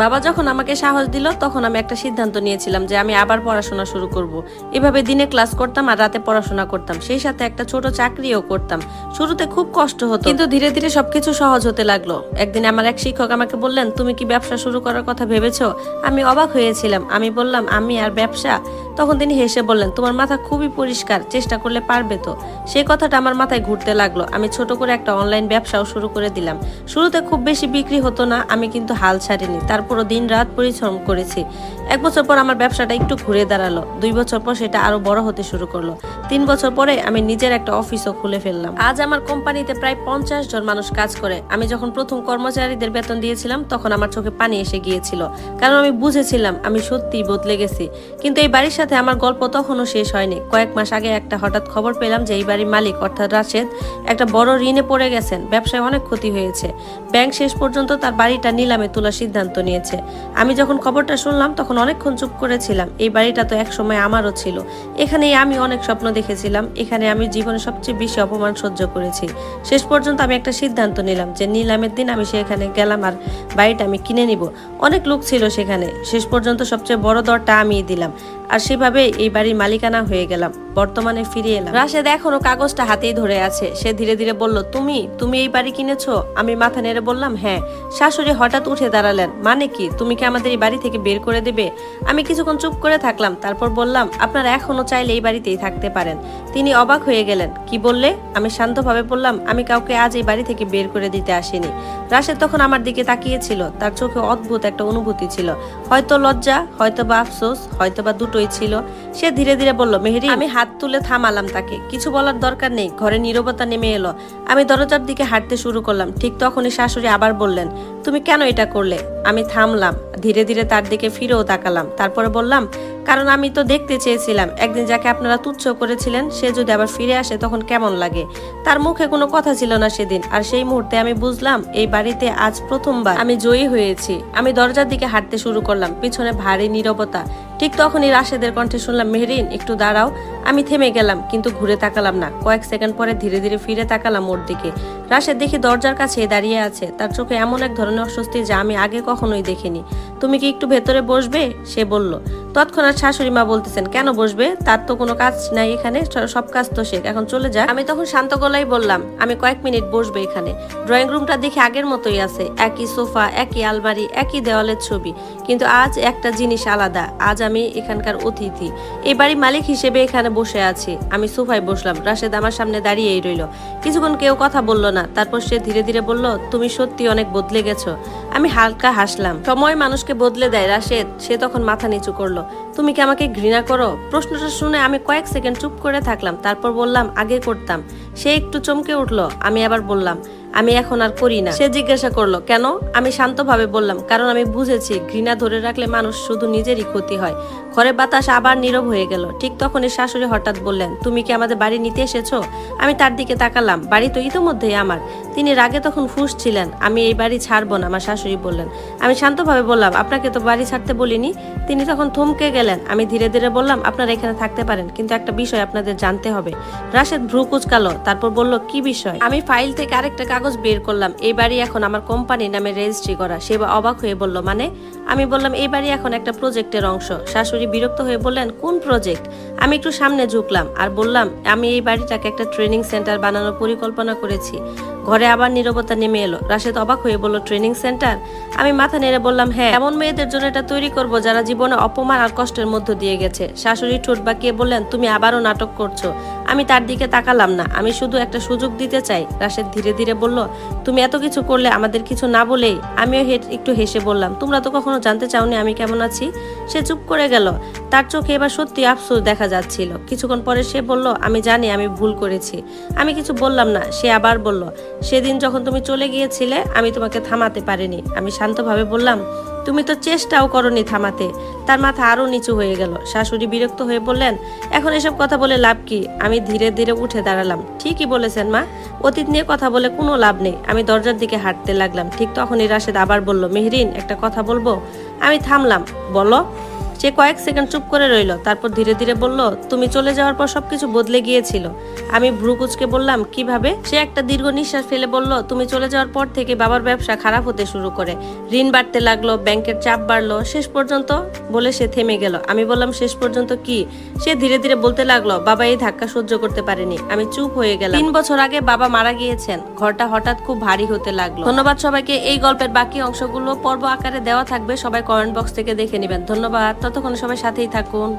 বাবা যখন আমাকে সাহস দিল তখন আমি একটা সিদ্ধান্ত নিয়েছিলাম যে আমি আবার পড়াশোনা শুরু করব। এভাবে দিনে ক্লাস করতাম আর রাতে পড়াশোনা করতাম, সেই সাথে একটা ছোট চাকরিও করতাম। শুরুতে খুব কষ্ট হতো, কিন্তু ধীরে ধীরে সবকিছু সহজ হতে লাগলো। একদিন আমার এক শিক্ষক আমাকে বললেন, তুমি কি ব্যবসা শুরু করার কথা ভেবেছো? আমি অবাক হয়েছিলাম। আমি বললাম, আমি আর ব্যবসা? তখন তিনি হেসে বললেন, তোমার মাথা খুবই পরিষ্কার, চেষ্টা করলে পারবে তো। সেই কথাটা আমার মাথায় ঘুরতে লাগলো। আমি ছোট করে একটা অনলাইন ব্যবসাও শুরু করে দিলাম। শুরুতে খুব বেশি বিক্রি হতো না, আমি কিন্তু হাল ছাড়িনি। তারপরও দিন রাত পরিশ্রম করেছি। 1 বছর পর আমার ব্যবসাটা একটু ঘুরে দাঁড়ালো। 2 বছর পর সেটা আরো বড় হতে শুরু করলো। 3 বছর পরে আমি নিজের একটা অফিসও খুলে ফেললাম। আজ আমার কোম্পানিতে প্রায় 50 জন মানুষ কাজ করে। আমি যখন প্রথম কর্মচারীদের বেতন দিয়েছিলাম তখন আমার চোখে পানি এসে গিয়েছিল, কারণ আমি বুঝেছিলাম আমি সত্যিই বদলে গেছি। কিন্তু এই বাড়ির সাথে আমার গল্প তখনও শেষ হয়নি। কয়েক মাস আগে একটা হঠাৎ খবর পেলাম যে এই বাড়ির মালিক অর্থাৎ রাশেদ একটা বড় ঋণে পড়ে গেছেন। ব্যবসায় অনেক ক্ষতি হয়েছে। ব্যাংক শেষ পর্যন্ত তার বাড়িটা নিলামে তোলার সিদ্ধান্ত নিয়েছে। আমি যখন খবরটা শুনলাম তখন অনেকক্ষণ চুপ করেছিলাম। এই বাড়িটা তো একসময় আমারও ছিল। এখানেই আমি অনেক স্বপ্ন দেখেছিলাম। এখানে আমি জীবনে সবচেয়ে বেশি অপমান সহ্য করেছি। শেষ পর্যন্ত আমি একটা সিদ্ধান্ত নিলাম যে নিলামের দিন আমি সেখানে গেলাম আর বাড়িটা আমি কিনে নিব। অনেক লোক ছিল সেখানে। শেষ পর্যন্ত সবচেয়ে বড় দরটা আমিই দিলাম, আর সেভাবে এই বাড়ির মালিকানা হয়ে গেলাম। বর্তমানে ফিরে এলাম। রাশেদ এখনো কাগজটা হাতেই ধরে আছে। সে ধীরে ধীরে বলল, তুমি এই বাড়ি কিনেছো? আমি মাথা নেড়ে বললাম, হ্যাঁ। শাশুড়ি হঠাৎ উঠে দাঁড়ালেন। মানে কি, তুমি কি আমাদের এই বাড়ি থেকে বের করে দেবে? আমি কিছুক্ষণ চুপ করে থাকলাম, তারপর বললাম, আপনারা এখনো চাইলে এই বাড়িতেই থাকতে পারেন। তিনি অবাক হয়ে গেলেন। কি বললে? আমি শান্তভাবে বললাম, আমি কাউকে আজ এই বাড়ি থেকে বের করে দিতে আসিনি। রাশেদ তখন আমার দিকে তাকিয়েছিল। তার চোখে অদ্ভুত একটা অনুভূতি ছিল, হয়তো লজ্জা, হয়তো বা আফসোস, হয়তো বা দুটোই ছিল। সে ধীরে ধীরে বলল, মেহেরি। আমি হাত তুলে থামালাম তাকে। কিছু বলার দরকার নেই। ঘরে নীরবতা নেমে এলো। আমি দরজার দিকে হাঁটতে শুরু করলাম। ঠিক তখনই শাশুড়ি আবার বললেন, তুমি কেন এটা করলে? আমি থামলাম, ধীরে ধীরে তার দিকে ফিরেও তাকালাম। তারপরে বললাম, কারণ আমি তো দেখতে চেয়েছিলাম একদিন যাকে আপনারা তুচ্ছ করেছিলেন সে যদি আবার ফিরে আসে তখন কেমন লাগে। তার মুখে কোনো কথা ছিল না সেদিন, আর সেই মুহূর্তে আমি বুঝলাম এই বাড়িতে আজ প্রথমবার আমি জয়ী হয়েছি। আমি দরজার দিকে হাঁটতে শুরু করলাম। পিছনে ভারী নীরবতা। ঠিক তখনই রাশেদের কণ্ঠে শুনলাম, মেহরিন একটু দাঁড়াও। আমি থেমে গেলাম, কিন্তু ঘুরে তাকালাম না। কয়েক সেকেন্ড পরে ধীরে ধীরে ফিরে তাকালাম ওর দিকে। রাশেদ দেখি দরজার কাছে দাঁড়িয়ে আছে। তার চোখে এমন এক ধরনের অস্বস্তি যা আমি আগে কখনোই দেখিনি। তুমি কি একটু ভেতরে বসবে? সে বলল। তৎক্ষণাৎ শাশুড়ি মা বলতেছেন, কেন বসবে? তার তো কোনো কাজ নাই এখানে, সব কাজ তো শেখ, এখন চলে যাক। আমি তখন শান্ত গলায় বললাম, আমি কয়েক মিনিট বসবো এখানে। ড্রয়িং রুমটা দেখে আগের মতোই আছে, একই সোফা, একই আলমারি, একই দেওয়ালের ছবি, কিন্তু আজ একটা জিনিস আলাদা। আজ আমি এখানকার অতিথি, এই বাড়ির মালিক হিসেবে এখানে বসে আছি। আমি সোফায় বসলাম। রাশেদ আমার সামনে দাঁড়িয়েই রইল। কিছুক্ষণ কেউ কথা বলল না। তারপর সে ধীরে ধীরে বলল, তুমি সত্যি অনেক বদলে গেছো। আমি হালকা হাসলাম। সময় মানুষকে বদলে দেয় রাশেদ। সে তখন মাথা নিচু করলো। তুমি কি আমাকে ঘৃণা করো? প্রশ্নটা শুনে আমি কয়েক সেকেন্ড চুপ করে থাকলাম। তারপর বললাম, আগে করতাম। সে একটু চমকে উঠলো। আমি আবার বললাম, আমি এখন আর করি না। সে জিজ্ঞাসা করলো, কেন? আমি শান্তভাবে বললাম, কারণ আমি বুঝেছি ঘৃণা ধরে রাখলে মানুষ শুধু নিজেরই ক্ষতি হয়। ঘরে বাতাস আবার নীরব হয়ে গেল। ঠিক তখনই শাশুড়ি হঠাৎ বললেন, তুমি কি আমাদের বাড়ি নিতে এসেছো? আমি তার দিকে তাকালাম। বাড়ি তো ইতোমধ্যেই আমার। তিনি রাগে তখন ফুঁসছিলেন। আমি এই বাড়ি ছাড়বো না, আমার শাশুড়ি বললেন। আমি শান্তভাবে বললাম, আপনাকে তো বাড়ি ছাড়তে বলিনি। তিনি তখন থমকে গেলেন। আমি ধীরে ধীরে বললাম, আপনারা এখানে থাকতে পারেন, কিন্তু একটা বিষয় আপনাদের জানতে হবে। রাশেদ ভ্রু কুঁচকালো। তারপর বলল, কি বিষয়? আমি ফাইল থেকে আরেকটা কাগজ বের করলাম। এই বাড়ি এখন আমার কোম্পানির নামে রেজিস্ট্রি করা। সে অবাক হয়ে বলল, মানে? আমি বললাম, এই বাড়ি এখন একটা প্রজেক্টের অংশ। শাশুড়ি বিরক্ত হয়ে বললেন, কোন প্রজেক্ট? আমি একটু সামনে ঝুঁকলাম আর বললাম, আমি এই বাড়িটাকে একটা ট্রেনিং সেন্টার বানানোর পরিকল্পনা করেছি। ঘরে আবার নীরবতা নেমে এলো। রাশেদ অবাক হয়ে বলল, ট্রেনিং সেন্টার? আমি মাথা নেড়ে বললাম, হ্যাঁ, এমন মেয়েদের জন্য এটা তৈরি করব যারা জীবনে অপমান আর কষ্টের মধ্য দিয়ে গেছে। শাশুড়ি ঠোঁট বাঁকিয়ে বললেন, তুমি আবারও নাটক করছো। আমি তার দিকে তাকালাম না। আমি শুধু একটা সুযোগ দিতে চাই। রাশেদ ধীরে ধীরে বলল, তুমি এত কিছু করলে আমাদের কিছু না বলেই? আমিও একটু হেসে বললাম, তোমরা তো কখনো জানতে চাওনি আমি কেমন আছি। সে চুপ করে গেল। তার চোখে এবার সত্যি আফসোস দেখা যাচ্ছিল। কিছুক্ষণ পরে সে বলল, আমি জানি আমি ভুল করেছি। আমি কিছু বললাম না। সে আবার বলল, সেদিন যখন তুমি চলে গিয়েছিলে আমি তোমাকে থামাতে পারিনি। আমি শান্তভাবে বললাম, তুমি তো চেষ্টাও করনি থামাতে। তার মাথা আরো নিচু হয়ে গেল। শাশুড়ি বিরক্ত হয়ে বললেন, এখন এসব কথা বলে লাভ কি? আমি ধীরে ধীরে উঠে দাঁড়ালাম। ঠিকই বলেছেন মা, অতীত নিয়ে কথা বলে কোনো লাভ নেই। আমি দরজার দিকে হাঁটতে লাগলাম। ঠিক তখনই রাশেদ আবার বলল, মেহরিন একটা কথা বলবো। আমি থামলাম। বলো। সে কয়েক সেকেন্ড চুপ করে রইল, তারপর ধীরে ধীরে বলল, তুমি চলে যাওয়ার পর সবকিছু বদলে গিয়েছিল। আমি ভ্রু কুঁচকে বললাম, কিভাবে? সে একটা দীর্ঘ নিঃশ্বাস ফেলে বলল, তুমি চলে যাওয়ার পর থেকে বাবার ব্যবসা খারাপ হতে শুরু করে, ঋণ বাড়তে লাগলো, ব্যাংকের চাপ বাড়লো, শেষ পর্যন্ত বলে সে থেমে গেল। আমি বললাম, শেষ পর্যন্ত কি? সে ধীরে ধীরে বলতে লাগলো, বাবা এই ধাক্কা সহ্য করতে পারেনি। আমি চুপ হয়ে গেলাম। 3 বছর আগে বাবা মারা গিয়েছেন। ঘরটা হঠাৎ খুব ভারী হতে লাগলো। ধন্যবাদ সবাইকে। এই গল্পের বাকি অংশগুলো পর্ব আকারে দেওয়া থাকবে, সবাই কমেন্ট বক্স থেকে দেখে নেবেন। ধন্যবাদ। ততক্ষণ সবাই সাথেই থাকুন।